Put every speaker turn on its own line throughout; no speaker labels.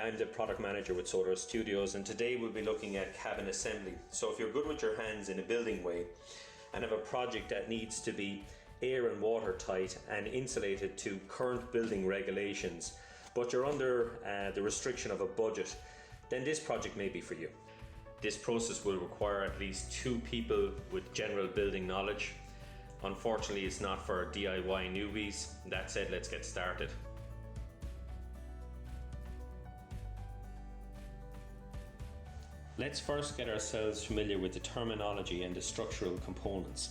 I'm the product manager with Solar Studios, and today we'll be looking at cabin assembly. So if you're good with your hands in a building way and have a project that needs to be air and water tight and insulated to current building regulations, but you're under the restriction of a budget, then this project may be for you. This process will require at least 2 people with general building knowledge. Unfortunately, it's not for DIY newbies. That said, let's get started. Let's first get ourselves familiar with the terminology and the structural components.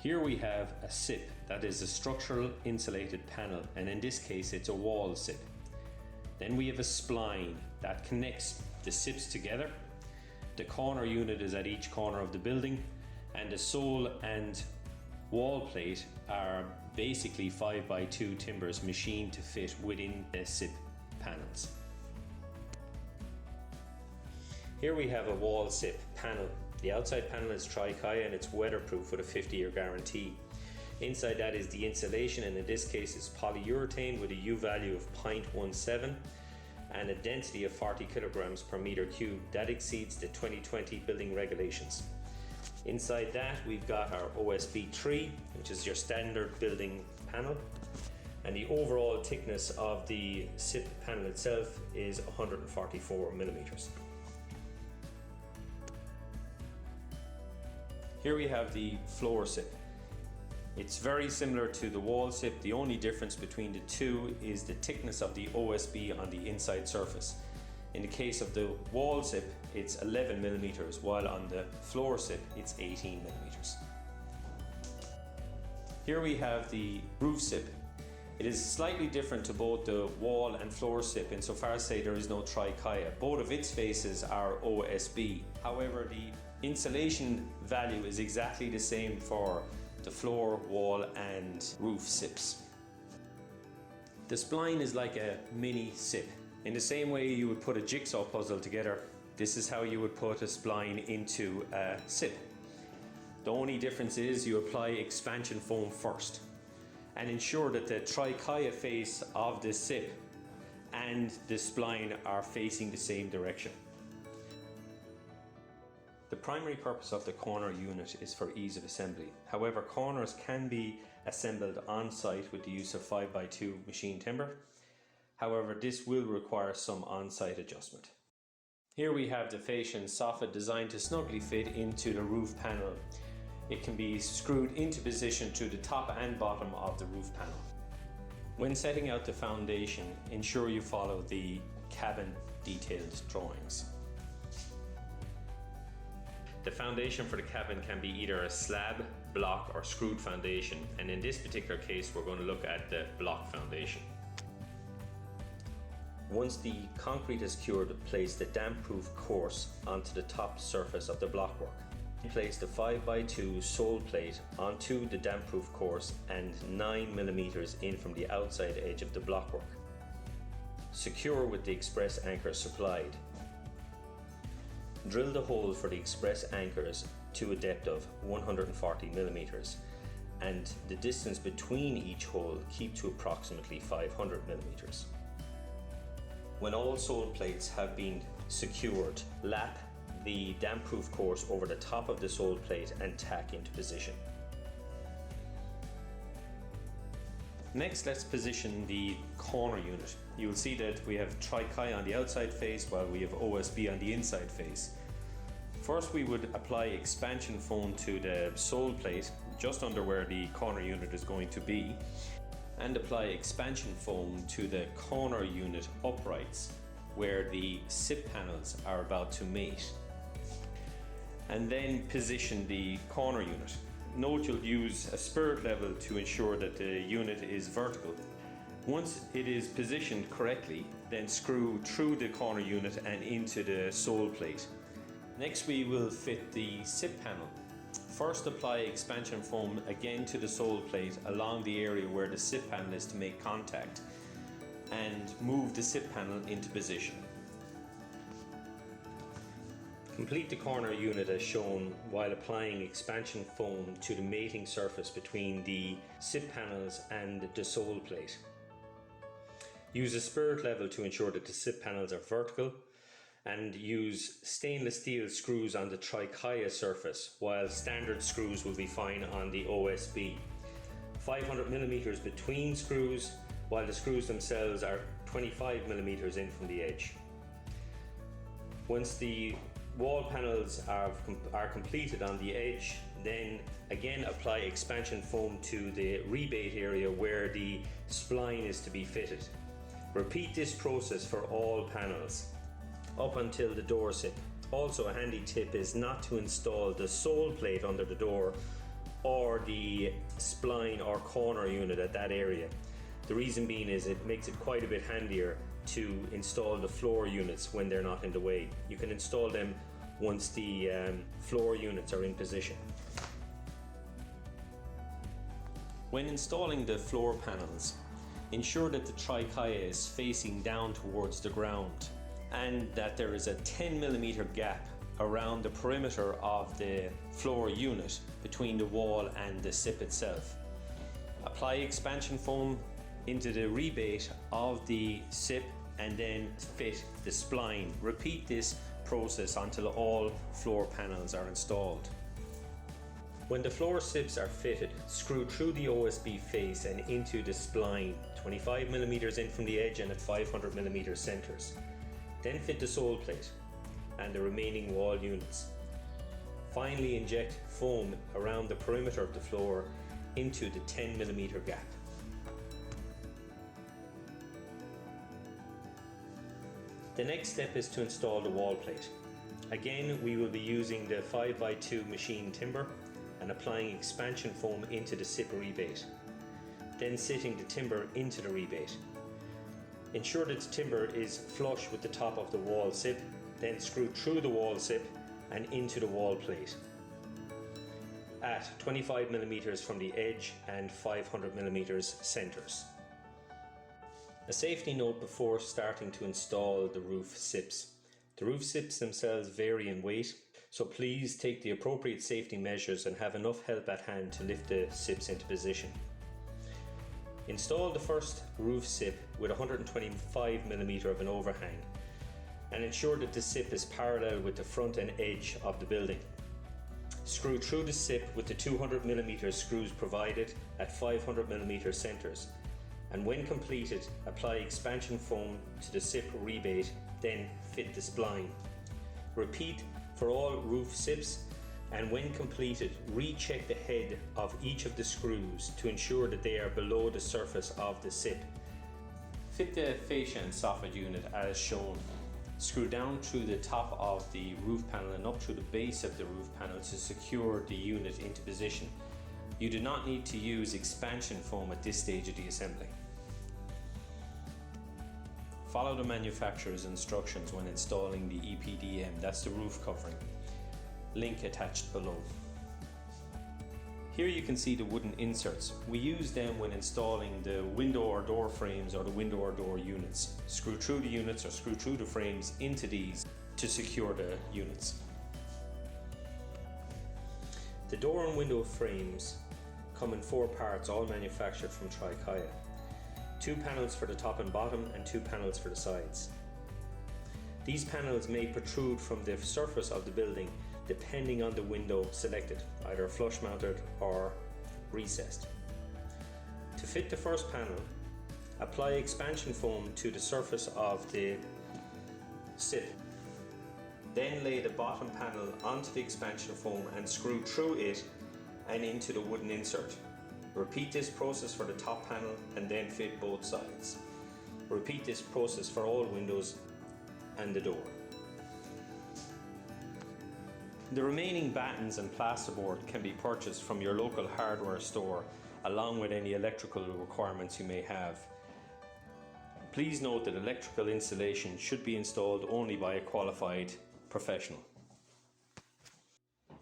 Here we have a SIP, that is a structural insulated panel, and in this case it's a wall SIP. Then we have a spline that connects the SIPs together. The corner unit is at each corner of the building, and the sole and wall plate are basically 5x2 timbers machined to fit within the SIP panels. Here we have a wall SIP panel. The outside panel is tri-chi and it's weatherproof with a 50-year guarantee. Inside that is the insulation, and in this case it's polyurethane with a U value of 0.17 and a density of 40 kilograms per meter cube. That exceeds the 2020 building regulations. Inside that we've got our OSB 3, which is your standard building panel, and the overall thickness of the SIP panel itself is 144 millimeters. Here we have the floor SIP. It's very similar to the wall SIP. The only difference between the two is the thickness of the OSB on the inside surface. In the case of the wall SIP, it's 11 millimeters, while on the floor SIP, it's 18 millimeters. Here we have the roof SIP. It is slightly different to both the wall and floor SIP insofar as say there is no trichia. Both of its faces are OSB. However, the insulation value is exactly the same for the floor, wall and roof SIPs. The spline is like a mini SIP. In the same way you would put a jigsaw puzzle together, this is how you would put a spline into a SIP. The only difference is you apply expansion foam first and ensure that the trichia face of the SIP and the spline are facing the same direction. The primary purpose of the corner unit is for ease of assembly. However, corners can be assembled on site with the use of 5x2 machine timber. However, this will require some on-site adjustment. Here we have the fascia and soffit designed to snugly fit into the roof panel. It can be screwed into position to the top and bottom of the roof panel. When setting out the foundation, ensure you follow the cabin detailed drawings. The foundation for the cabin can be either a slab, block or screwed foundation, and in this particular case we're going to look at the block foundation. Once the concrete is cured, place the damp-proof course onto the top surface of the blockwork. Place the 5x2 sole plate onto the damp-proof course and 9 millimeters in from the outside edge of the blockwork. Secure with the express anchor supplied. Drill the hole for the express anchors to a depth of 140 millimeters, and the distance between each hole keep to approximately 500 millimeters. When all sole plates have been secured, lap the damp-proof course over the top of the sole plate and tack into position. Next, let's position the corner unit. You will see that we have trichia on the outside face while we have OSB on the inside face. First, we would apply expansion foam to the sole plate just under where the corner unit is going to be, and apply expansion foam to the corner unit uprights where the SIP panels are about to mate. And then position the corner unit. Note you'll use a spirit level to ensure that the unit is vertical. Once it is positioned correctly, then screw through the corner unit and into the sole plate. Next we will fit the SIP panel. First apply expansion foam again to the sole plate along the area where the SIP panel is to make contact, and move the SIP panel into position. Complete the corner unit as shown while applying expansion foam to the mating surface between the SIP panels and the sole plate. Use a spirit level to ensure that the SIP panels are vertical, and use stainless steel screws on the trichia surface, while standard screws will be fine on the OSB. 500mm between screws, while the screws themselves are 25mm in from the edge. Once the wall panels are completed on the edge, then again apply expansion foam to the rebate area where the spline is to be fitted. Repeat this process for all panels up until the door SIP. Also, a handy tip is not to install the sole plate under the door or the spline or corner unit at that area. The reason being is it makes it quite a bit handier to install the floor units when they're not in the way. You can install them once the floor units are in position. When installing the floor panels, ensure that the trichia is facing down towards the ground and that there is a 10mm gap around the perimeter of the floor unit between the wall and the SIP itself. Apply expansion foam into the rebate of the SIP and then fit the spline. Repeat this process until all floor panels are installed. When the floor SIPs are fitted, screw through the OSB face and into the spline, 25mm in from the edge and at 500mm centres. Then fit the sole plate and the remaining wall units. Finally, inject foam around the perimeter of the floor into the 10mm gap. The next step is to install the wall plate. Again, we will be using the 5x2 machine timber and applying expansion foam into the SIP rebate. Then sitting the timber into the rebate. Ensure that the timber is flush with the top of the wall SIP, then screw through the wall SIP and into the wall plate at 25mm from the edge and 500mm centres. A safety note before starting to install the roof SIPs. The roof SIPs themselves vary in weight, so please take the appropriate safety measures and have enough help at hand to lift the SIPs into position. Install the first roof SIP with 125mm of an overhang and ensure that the SIP is parallel with the front and edge of the building. Screw through the SIP with the 200mm screws provided at 500mm centres, and when completed, apply expansion foam to the SIP rebate, then fit the spline. Repeat for all roof SIPs, and when completed, recheck the head of each of the screws to ensure that they are below the surface of the SIP. Fit the fascia and soffit unit as shown. Screw down through the top of the roof panel and up through the base of the roof panel to secure the unit into position. You do not need to use expansion foam at this stage of the assembly. Follow the manufacturer's instructions when installing the EPDM, that's the roof covering. Link attached below. Here you can see the wooden inserts. We use them when installing the window or door frames or the window or door units. Screw through the units or screw through the frames into these to secure the units. The door and window frames come in 4 parts, all manufactured from trichia. 2 panels for the top and bottom and 2 panels for the sides. These panels may protrude from the surface of the building depending on the window selected, either flush mounted or recessed. To fit the first panel, apply expansion foam to the surface of the SIP. Then lay the bottom panel onto the expansion foam and screw through it and into the wooden insert. Repeat this process for the top panel and then fit both sides. Repeat this process for all windows and the door. The remaining battens and plasterboard can be purchased from your local hardware store along with any electrical requirements you may have. Please note that electrical installation should be installed only by a qualified professional.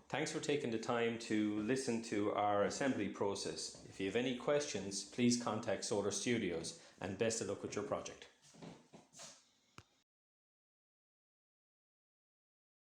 Thanks for taking the time to listen to our assembly process. If you have any questions, please contact Solar Studios, and best of luck with your project.